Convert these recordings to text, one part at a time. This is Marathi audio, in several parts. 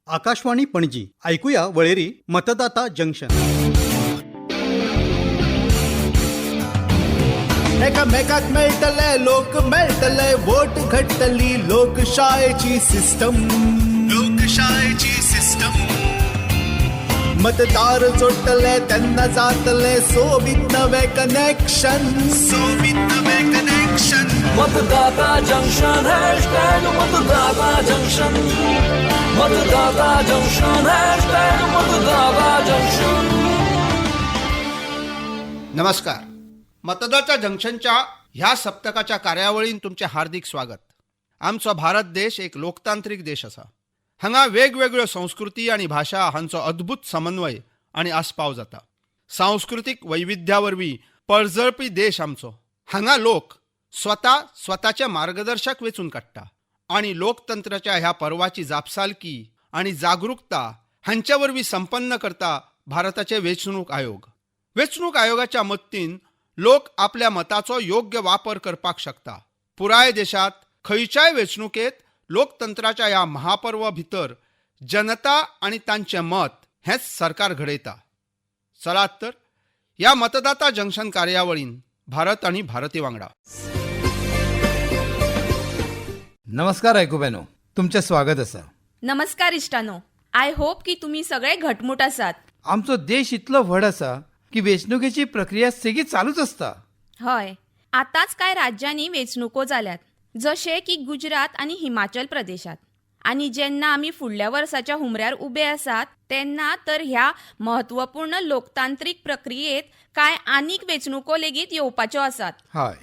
आकाशवाणी पणजी. ऐकूया वळेरी मतदाता जंक्शन. एकामेकाक मेळटले लोक मेळटले वोट घडटली लोकशायेची सिस्टम मतदार जोडटले तेन्ना जातले सोबीत नवे कनेक्शन मतदाता जंक्शन # मतदाता जंक्शन मतदाता जंक्शन # मतदाता जंक्शन. नमस्कार. मतदाता जंक्शनच्या ह्या सप्तकाच्या कार्यावळीन तुमचे हार्दिक स्वागत. आमचो भारत देश एक लोकतांत्रिक देश असा. हांगा वेगवेगळ्यो संस्कृती आणि भाषा हांचो अद्भुत समन्वय आणि आस्पाव जाता. सांस्कृतिक वैविध्या वरवीं पळजळपी देश आमचो. हांगा लोक स्वताचे मार्गदर्शक वेचून काडटा आणि लोकतंत्राच्या ह्या पर्वाची जापसालकी आणि जागरूकता हांच्या वरवीं संपन्न करता भारताचे वेंचणूक आयोग. वेंचणूक आयोगाच्या मत्तीन लोक आपल्या मताचो योग्य वापर करपाक शकता. पुराय देशात खंयच्याय वेंचणुकेत लोकतंत्राच्या ह्या महापर्वा भितर जनता आणि तांचे मत हेच सरकार घडयता. चलात तर ह्या मतदाता जंक्शन कार्यावळीन भारत आणि भारती वांगडा. नमस्कार ऐकुबेनो, तुमचे स्वागत असा. नमस्कार इश्टानो. आय होप की तुम्ही सगळे घटमूट आसात. आमचो देश इतलो व्हड असा की वेंचणुकेची प्रक्रिया सेगीत चालूच असता. हय, आताच काय राज्यांनी वेंचणुको जाल्यात, जशे की गुजरात आणि हिमाचल प्रदेशात. आणि जेन्ना आमी फुडल्या वर्साच्या हुमऱ्यार उबे आसात तेन्ना तर ह्या महत्वपूर्ण लोकतांत्रिक प्रक्रियेत काय आनीक वेंचणुको लेगीत येवपाच्यो आसात. हय,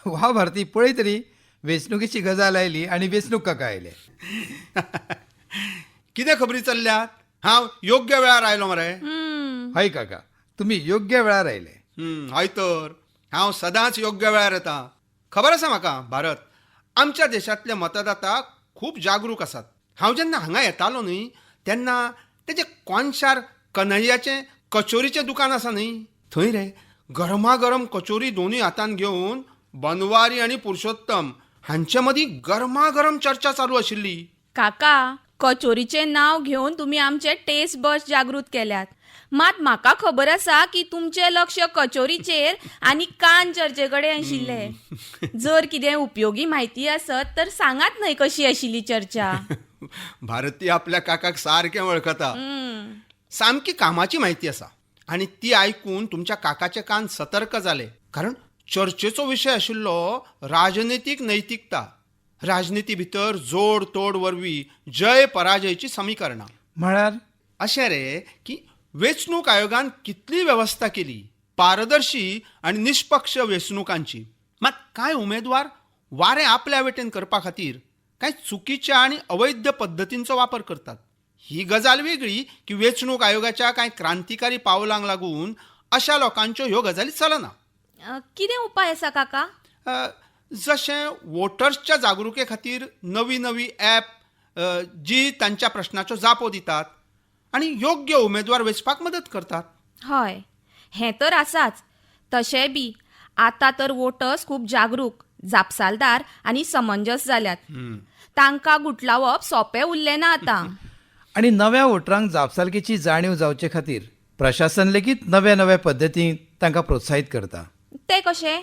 वा भारती, पळय तरी वेंचणुकेची गजाल आयली आणि वेंचणूक काका आयले. कितें खबरी चल्ल्यात? हांव योग्य वेळार आयलो मरे. हय काका, तुम्ही योग्य वेळार आयले. हय तर हांव सदांच योग्य वेळार येता. खबर आसा म्हाका, भारत आमच्या देशांतले मतदाता खूब जागरूक आसात. हांव जेन्ना हांगा येतालो न्ही तेन्ना तेजे कोनशार कन्हैयाचें कचोरीचें दुकान आसा न्ही, थंय रे गरमागरम कचोरी दोनूय हातान घेवन बनवारी आणि पुरुषोत्तम हांच्या मदीं गरमागरम चर्चा चालू आशिल्ली. काका, कचोरीचे नाव घेवन तुम्ही आमचे टेस्ट बस जागृत केल्यात. मात म्हाका खबर आसा की तुमचे लक्ष कचोरीचेर आणि कान चर्चेकडे आशिल्ले. जर कितें उपयोगी म्हायती आसत तर सांगात न्हय कशी आशिल्ली चर्चा. भारती आपल्या काकाक सारकें वळखता. सामकी कामाची म्हायती आसा आणि ती आयकून तुमच्या काकाचे कान सतर्क जाले. कारण चर्चेचो विशय आशिल्लो राजनैतीक नैतिकता. राजनिती भितर जोड तोड वरवीं जय पराजयची समीकरणां. म्हळ्यार अशें रे की वेंचणूक आयोगान कितली वेवस्था केली पारदर्शी आणि निष्पक्ष वेंचणुकांची. मात कांय उमेदवार वारें आपल्या वेटेन करपा खातीर कांय चुकीच्या आणि अवैध पद्दतींचो वापर करतात. ही गजाल वेगळी की वेंचणूक आयोगाच्या कांय क्रांतिकारी पावलांक लागून अशा लोकांच्यो ह्यो गजाली चलना. कितें उपाय आसा काका? जशें वोटर्सच्या जागृके खातीर नवी नवी ॲप जी तांच्या प्रश्नाच्यो जापो दितात आणि योग्य उमेदवार वेंचपाक मदत करतात. हय, हें तर आसाच. तशें बी आतां तर वोटर्स खूब जागरूक, जापसालदार आणि समंजस जाल्यात. तांकां गुटलावप सोंपें उरलें ना आतां. आणि नव्या वोटरांक जापसालकेची जाणीव जावचे खातीर प्रशासन लेगीत नव्या नव्या पद्दती तांकां प्रोत्साहीत करता. ते कशें?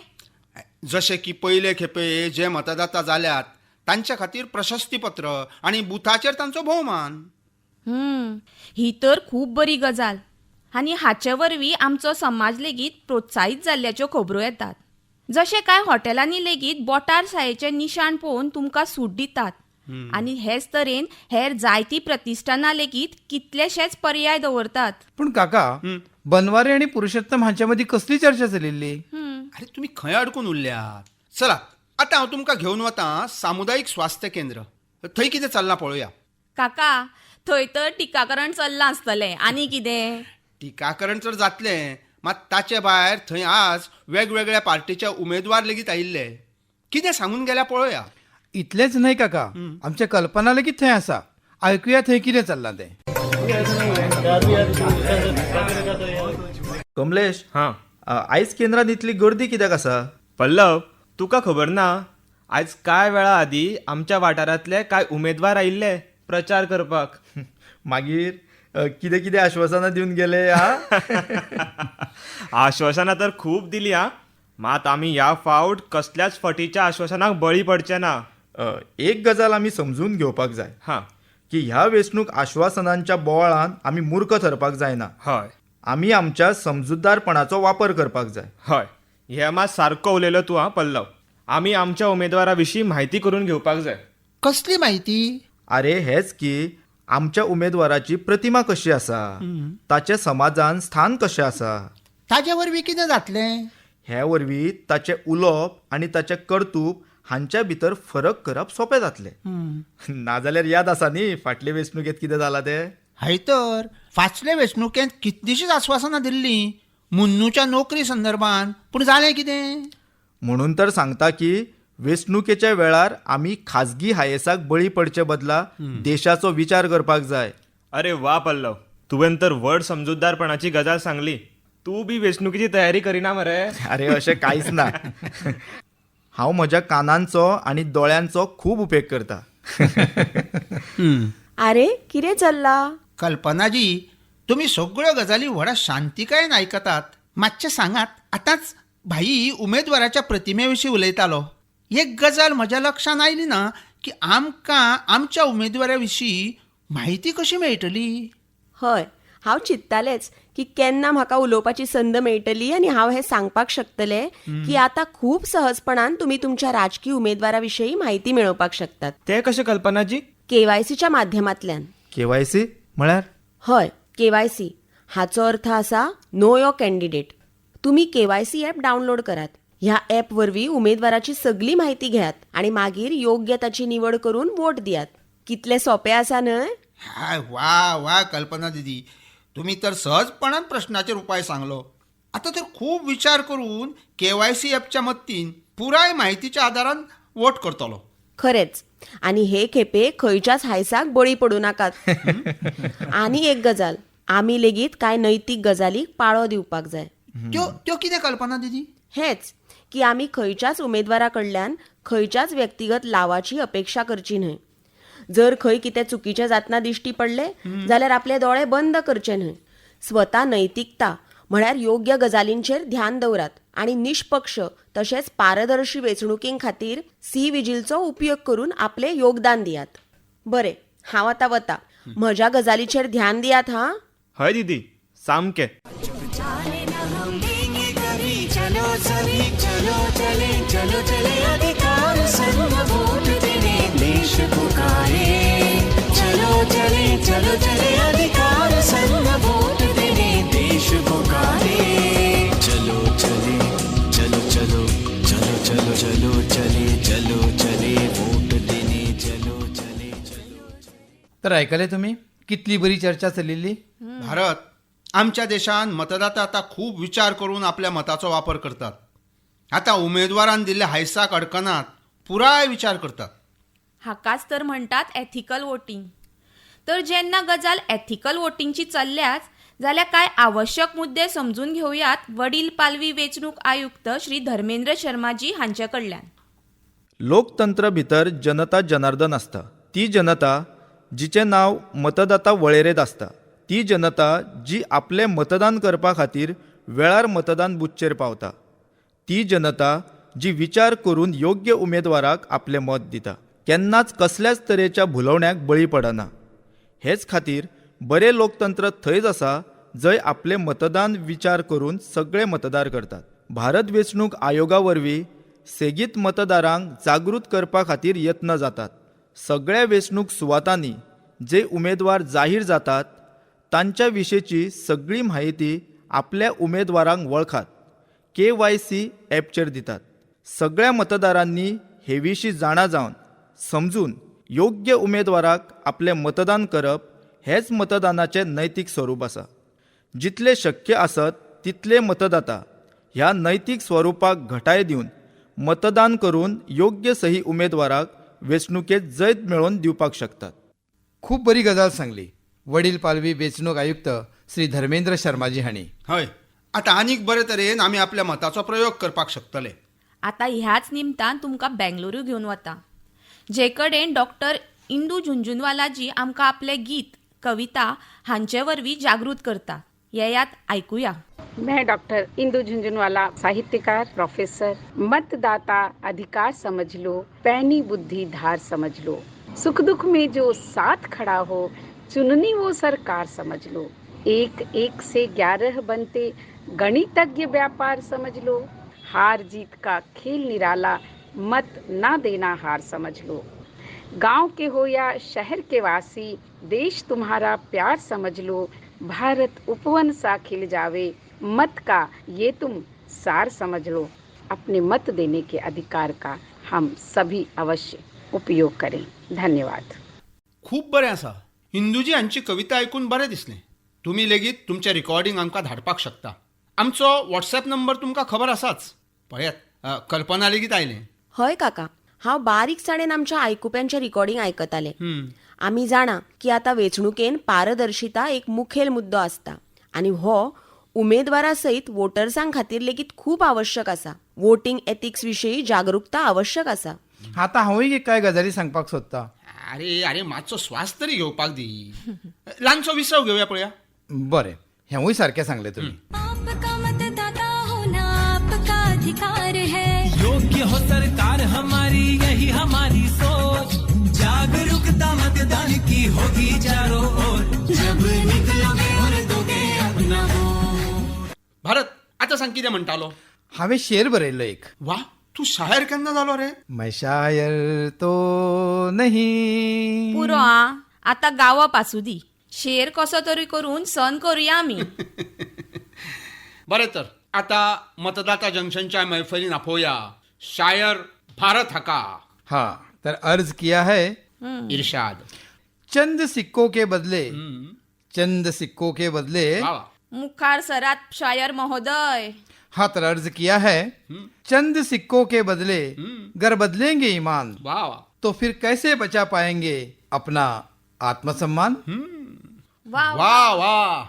जशें की पयले खेपे जे मतदाता जाल्यात तांच्या खातीर प्रशस्तीपत्र आणि बुथाचेर तांचो भोवमान. ही तर खूब बरी गजाल. आनी हाचे वरवीं आमचो समाज लेगीत प्रोत्साहीत जाल्ल्याच्यो खबरो येतात. जशें कांय हॉटेलांनी लेगीत बोटार सायेचें निशाण पळोवन तुमकां सूट दितात. आनी हेच तरेन हेर जायतीं प्रतिश्ठानां लेगीत कितलेशेच पर्याय दवरतात. पण काका, बनवारी आणि पुरुषोत्तम हांच्या मदीं कसली चर्चा चलिल्ली? अरे तुम्ही खंय अडकून उरल्यात? चला आता हांव तुमकां घेवन वता सामुदायिक स्वास्थ्य केंद्र. थंय कितें चल्लां पळोवया. काका, थंय तर टिकाकरण चल्लां आसतलें. आनी कितें? टिकाकरण तर जातलें, मात ताचे भायर थंय आज वेगवेगळ्या पार्टीचे उमेदवार लेगीत आयिल्ले. कितें सांगून गेल्या पळोवया. इतलेंच न्हय काका, आमच्या कल्पना लेगीत थंय आसा. ऐकुया थंय कितें चल्लां तें. कमलेश, आयज केंद्रांत इतली गर्दी कित्याक आसा? पल्लव, तुका खबर ना, आज काय वेळा आदी आमच्या वाठारांतले काय उमेदवार आयिल्ले प्रचार करपाक. मागीर कितें कितें आश्वासनां दिवन गेले आश्वासनां तर खूब दिली हा मात आमी ह्या फावट कसल्याच फटीच्या आश्वासनाक बळी पडचे ना. एक गजाल आमी समजून घेवपाक जाय हां की ह्या वेंचणूक आश्वासनांच्या बोवाळान आमी मूर्ख ठरपाक जायना. हय आमी आमच्या समजूतदारपणाचो वापर करपाक जाय. हय हे मात सारको उलयलो तूं हां पल्लव. आमी आमच्या उमेदवारा विशीं म्हायती करून घेवपाक जाय. कसली माहिती? अरे हेच की आमच्या उमेदवाराची प्रतिमा कशी आसा, ताचे समाजान स्थान कशें आसा, ताजे वरवीं कितें जातलें? हे वरवीं ताचें उलोवप आनी ताचें कर्तूब हांच्या भितर फरक करप सोंपें जातलें. नाजाल्यार याद आसा न्ही फाटले वेंचणुकेंत कितें जालां तें. हय तर फाटले वेंचणुकेंत कितलींशींच आश्वासनां दिल्लीं मुन्नूच्या नोकरी संदर्भात, पूण जालें कितें? म्हणून तर सांगता की वेंचणुकेच्या वेळार आमी खाजगी हायेसाक बळी पडचे बदला देशाचो विचार करपाक जाय. अरे वा पल्लव, तुवें तर व्हड समजूतदारपणाची गजाल सांगली. तूं बी वेंचणुकेची तयारी करिना मरे. अरे अशें कांयच ना. हांव म्हज्या कानांचो आनी दोळ्यांचो खूब उपेग करता. अरे कितें चल्ला? कल्पनाजी, तुम्ही सगळ्यो गजाली व्हडा शांतिकायेन आयकतात. मातशें सांगात. आतांच भाई उमेदवाराच्या प्रतिमेविशीं उलयतालो. एक गजाल म्हज्या लक्षांत आयली ना की आमकां आमच्या उमेदवारा विशीं म्हायती कशी मेळटली? हय, हांव चिंत्तालेंच की केन्ना म्हाका उलोवपाची संद मेळटली आनी हांव हें सांगपाक शकतलें की आतां खूब सहजपणान तुमी तुमच्या राजकीय उमेदवारा विशयी म्हायती मेळोवपाक शकतात. ते कशें कल्पनाजी? केवायसीच्या माध्यमांतल्यान. केवायसी म्हळ्यार? हय, केवायसी हाचो अर्थ आसा नो युअर कॅन्डिडेट. तुमी केवायसी ॲप डावनलोड करात. ह्या ॲप वरवीं उमेदवाराची सगळी म्हायती घेयात आनी मागीर योग्य ताची निवड करून वोट दियात. कितलें सोंपें आसा न्हय? हाय वा वा कल्पना दिदी, तुम्ही तर सहजपणान प्रश्नाचेर उपाय सांगलो. आता तर खूब विचार करून केवायसी ॲपच्या मदतीन पुराय म्हायतीच्या आदारान वोट करतलो. खरेंच. आनी हे खेपे खंयच्याच हायसाक बळी पडूं नाकात. आनी एक गजाल, आमी लेगीत कांय नैतीक गजालीक पाळो दिवपाक जाय. त्यो कितें कल्पना दिदी? हेच की आमी खंयच्याच उमेदवारा कडल्यान खंयच्याच व्यक्तिगत लावाची अपेक्षा करची न्हय. जर खंय कितें चुकीचें जातना दिश्टी पडलें जाल्यार आपले दोळे बंद करचे न्हय. स्वता नैतिकता म्हळ्यार योग्य गजालींचेर ध्यान दवरात आनी निश्पक्ष तशेंच पारदर्शी वेंचणुके खातीर सी-विजीलचो उपयोग करून आपले योगदान दियात. बरें, हांव आतां वता. म्हज्या गजालीचेर ध्यान दियात हां. हय दीदी, सामकें. तर ऐकले तुम्ही कितली बरी चर्चा चलिल्ली. भारत, आमच्या देशान मतदाता आता खूब विचार करून आपल्या मताचो वापर करतात. आता उमेदवारान दिल्ल्या हायसाक अडकनात, पुराय विचार करतात. हाकाच तर म्हणटात एथिकल वोटिंग. तर जेन्ना गजाल एथिकल वोटिंगची चल्ल्याच जाल्यार कांय आवश्यक मुद्दे समजून घेवयात वडील पालवी वेंचणूक आयुक्त श्री धर्मेंद्र शर्माजी हांचे कडल्यान. लोकतंत्र भितर जनता जनार्दन आसता. ती जनता जिचें नांव मतदाता वळेरेंत आसता. ती जनता जी आपलें मतदान करपा खातीर वेळार मतदान बुथचेर पावता. ती जनता जी विचार करून योग्य उमेदवाराक आपलें मत दिता. केन्नाच कसल्याच तरेच्या भुलवण्याक बळी पडना. हेच खातीर बरें लोकतंत्र थंयच आसा जंय आपलें मतदान विचार करून सगळे मतदार करतात. भारत वेंचणूक आयोगा वरवीं सेगीत मतदारांक जागृत करपा खातीर यत्न जातात. सगळ्या वेंचणूक सुवातांनी जे उमेदवार जाहीर जातात तांच्या विशींची सगळी म्हायती आपल्या उमेदवारांक वळखात KYC ॲपचेर दितात. सगळ्या मतदारांनी हे विशीं जाणा जावन समजून योग्य उमेदवाराक आपलें मतदान करप हेच मतदानाचें नैतीक स्वरूप आसा. जितले शक्य आसत तितले मतदाता ह्या नैतीक स्वरुपाक घटाय दिवन मतदान करून योग्य सही उमेदवाराक वेंचणुकेत जैत मेळोवन दिवपाक शकतात. खूप बरी गजाल सांगली वडील पालवी वेंचणूक आयुक्त श्री धर्मेंद्र शर्माजी हांणी. हय, आता आनीक बरे तरेन आमी आपल्या मताचो प्रयोग करपाक शकतले. आता ह्याच निमतान तुमकां बेंगलुरू घेवन वता. जे कडेन डॉक्टर इंदू झुंझुनवालाजी आमकां आपलें गीत कविता हांचे वरवीं जागृत करता. येयात आयकुया. मैं डॉक्टर इंदु झुंझुनवाला, साहित्यकार, प्रोफेसर. मतदाता अधिकार समझ लो, पैनी बुद्धि धार समझ लो, सुख दुख में जो साथ खड़ा हो, चुननी वो सरकार समझ लो, एक एक से 11 बनते गणितज्ञ व्यापार समझ लो, हार जीत का खेल निराला, मत ना देना हार समझ लो, गांव के हो या शहर के वासी, देश तुम्हारा प्यार समझ लो, भारत उपवन सा खिल जावे, मत का ये तुम सार समझ लो. अपने मत देने के अधिकार का हम सभी अवश्य उपयोग करें. धन्यवाद. खूप बरें आसा. इंदुजी हांची कविता आयकून बरें दिसलें. तुमी लेगीत तुमचें रिकॉर्डिंग आमकां धाडपाक शकता. आमचो व्हॉट्सॲप नंबर तुमकां खबर आसाच. पळयात, कल्पना लेगीत आयलें. हय काका, हांव बारीकसाणेन आमच्या आयकुप्यांचे रिकॉर्डिंग आयकतालें. आमी जाणा की आतां वेंचणुकेन पारदर्शिता एक मुखेल मुद्दो आसता आनी हो उमेदवारा सयत वोटर्सां खातीर लेगीत खूब आवश्यक आसा. वोटींग एथिक्स विशीं जागरूकता आवश्यक आसा. आतां हांवूय कांय गजाली सांगपाक सोदतां. अरे मातसो स्वास तरी घेवपाक दी. ल्हानसो विसव घेवया पळया. बरें, हेंवूय सारकें सांगलें तुमी. आपका मतदाता होना आपका अधिकार है. योग्य हो सरकार हमारी, यही हमारी सोच, जागरूकता मतदान की होगी चारों ओर, जब निकलोगे और दोगे अपना वोट. भारत, आता सांग कितें म्हणटालो. हांवें शेर बरयल्लो एक. वा, तूं शायर केन्ना जालो रे. मैं शायर तो नहीं. पुरो आतां गावप आसूं दी. शेर कसो तरी करून सन करुया आमी. बरें तर आता मतदाता जंक्शनच्या मैफलीन आपोवया शायर भारत हाका. हाँ, तर अर्ज किया है. इरशाद. चंद सिक्कों के बदले, चंद सिक्कों के बदले. वा वा. मुखार सरात शायर महोदय. हाँ, तर अर्ज किया है. चंद सिक्कों के बदले गर बदलेंगे ईमान, वा वा. तो फिर कैसे बचा पाएंगे अपना आत्मसम्मान. वा वा वा.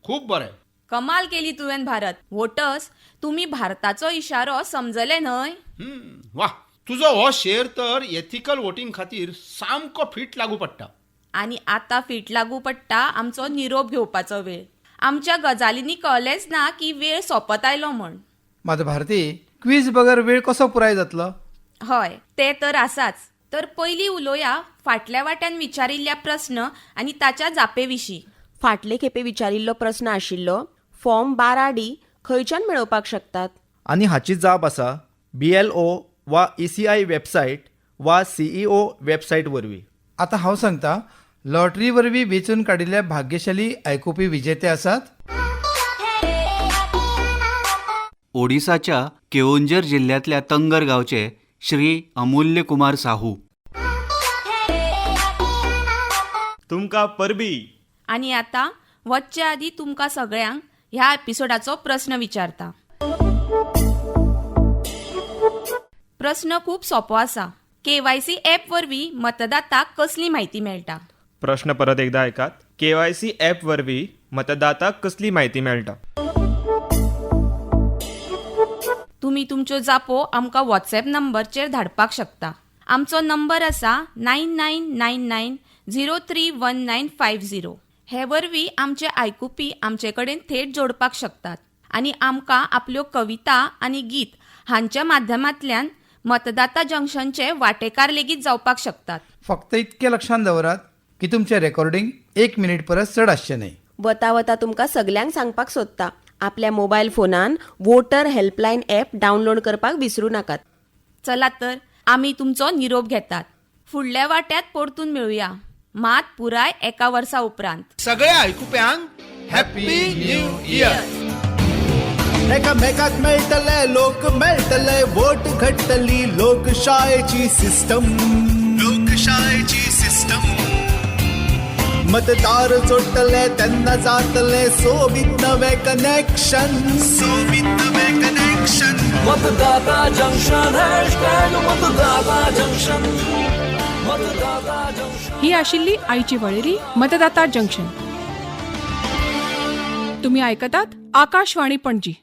खूप बरें. कमाल केली तुवें भारत. वोटर्स, तुम्ही भारताचो इशारो समजले न्हय. वा, तुजो हो शेर तर एथिकल वोटिंग खातीर सामको फिट लागू पडटा. आणि आता फिट लागू पडटा आमचो निरोप घेवपाचो वेळ. आमच्या गजालींनी कळलेंच ना की वेळ सोंपत आयलो म्हण. मात भारती, क्विज बगर वेळ कसो पुराय जातलो. हय, ते तर आसाच. तर पयलीं उलोवया फाटल्या वाट्यान विचारिल्ल्या प्रस्न आनी ताच्या जापे विशीं. फाटले खेपे विचारिल्लो प्रस्न आशिल्लो, फॉर्म 12D खंयच्यान मेळोवपाक शकतात. आनी हाची जाप आसा BLO वा ECI वेबसायट वा CEO वेबसायट वरवीं. आता हांव सांगता, लॉटरी वरवीं वेंचून काडिल्ल्या भाग्यशाली आयकुपी विजेते आसात. ओडिसाच्या केओंझर जिल्ह्यातल्या तंगर गावचे श्री अमूल्य कुमार साहू. तुमकां परबी. आणि आता वचचे आदी तुमकां सगळ्यांक ह्या एपिसोडाचो प्रस्न विचारता. प्रस्न खूप सोपो आसा. KYC ॲप वरवीं मतदाताक कसली म्हायती मेळटा. प्रश्न परत एकदा ऐकात. KYC ॲप वरवीं मतदाताक कसली म्हायती मेळटा. तुम्ही तुमच्यो जापो आमकां व्हॉट्सॲप नंबरचेर धाडपाक शकता. आमचो नंबर आसा 9999031950. हे वरवीं आमचे आयकुपी आमचे कडेन थेट जोडपाक शकतात आनी आमकां आपल्यो कविता आनी गीत हांच्या माध्यमांतल्यान मतदाता जंक्शनचे वांटेकार लेगीत जावपाक शकतात. फक्त इतके लक्षात दवरात की तुमचें रेकॉर्डिंग 1 मिनिट परस चड आसचें न्हय. वता वता तुमकां सगल्यांक सांगपाक सोदता, आपल्या मोबायल फोनान वोटर हेल्पलायन ॲप डावनलोड करपाक विसरूं नाकात. चला तर आमी तुमचो निरोप घेतात. फुडल्या वाट्यात परतून मेळुया, मात पुराय एका वर्सा उपरांत. सगळ्या आयकुप्यांक हॅपी न्यू इयर. एकामेकाक मेळटले लोक मेळटले वोट घडटली लोकशायेची सिस्टम. लोकशायेची सिस्टम. मतदार जोडटले तेन्ना जातले सोबीत नवे कनेक्शन. सोबीत नवे कनेक्शन. मतदाता जंक्शन हॅशटॅग मतदाता जंक्शन. मतदाता जंक्शन. ही आशिल्ली आयची वळेरी मतदाता जंक्शन. तुम्ही ऐकतात आकाशवाणी पणजी